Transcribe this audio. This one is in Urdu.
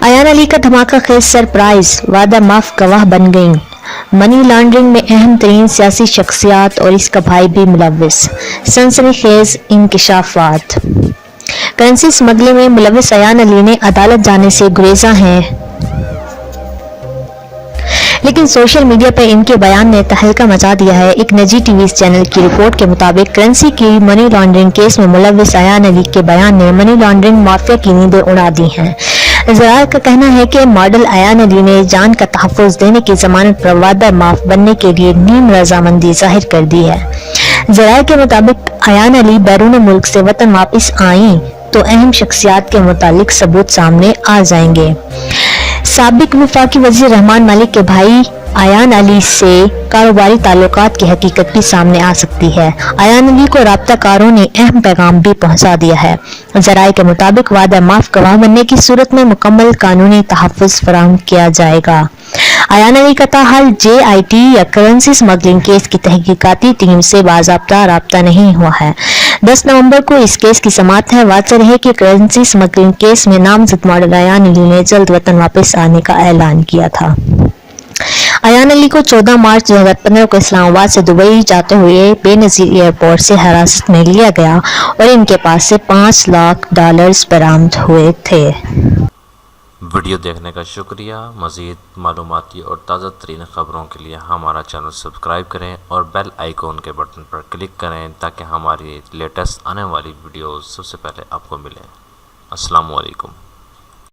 ایان علی کا دھماکہ خیز سرپرائز، وعدہ معاف گواہ بن گئیں۔ منی لانڈرنگ میں اہم ترین سیاسی شخصیات اور اس کا بھائی بھی ملوث، سنسنی خیز انکشافات۔ کرنسی اسمگلنگ میں ملوث ایان علی نے عدالت جانے سے گریزاں ہیں، لیکن سوشل میڈیا پر ان کے بیان نے تہلکہ مچا دیا ہے۔ ایک نجی ٹی وی چینل کی رپورٹ کے مطابق کرنسی کی منی لانڈرنگ کیس میں ملوث ایان علی کے بیان نے منی لانڈرنگ مافیا کی نیندیں اڑا دی ہیں۔ ذرائع کا کہنا ہے کہ ماڈل ایان علی نے جان کا تحفظ دینے کی ضمانت پر وعدہ معاف بننے کے لیے نیم رضامندی ظاہر کر دی ہے۔ ذرائع کے مطابق ایان علی بیرون ملک سے وطن واپس آئیں تو اہم شخصیات کے متعلق ثبوت سامنے آ جائیں گے۔ سابق وفاقی وزیر رحمان مالک کے بھائی ایان علی سے کاروباری تعلقات کی حقیقت بھی سامنے آ سکتی ہے۔ ایان علی کو رابطہ کاروں نے اہم پیغام بھی پہنچا دیا ہے۔ ذرائع کے مطابق وعدہ معاف گواہ بننے کی صورت میں مکمل قانونی تحفظ فراہم کیا جائے گا۔ ایان علی کا تاحال JIT یا کرنسی اسمگلنگ کیس کی تحقیقاتی ٹیم سے باضابطہ رابطہ نہیں ہوا ہے۔ 10 نومبر کو اس کیس کی سماعت ہے۔ واضح رہے کہ کرنسی اسمگلنگ کیس میں نامزد ماڈل ایان علی نے جلد وطن واپس آنے کا اعلان کیا تھا۔ ایان علی کو 14 مارچ 2015 کو اسلام آباد سے دبئی جاتے ہوئے بے نظیر ایئرپورٹ سے حراست میں لیا گیا اور ان کے پاس سے $5 لاکھ برآمد ہوئے تھے۔ ویڈیو دیکھنے کا شکریہ۔ مزید معلوماتی اور تازہ ترین خبروں کے لیے ہمارا چینل سبسکرائب کریں اور بیل آئیکن کے بٹن پر کلک کریں تاکہ ہماری لیٹسٹ آنے والی ویڈیوز سب سے پہلے آپ کو ملیں۔ السلام علیکم۔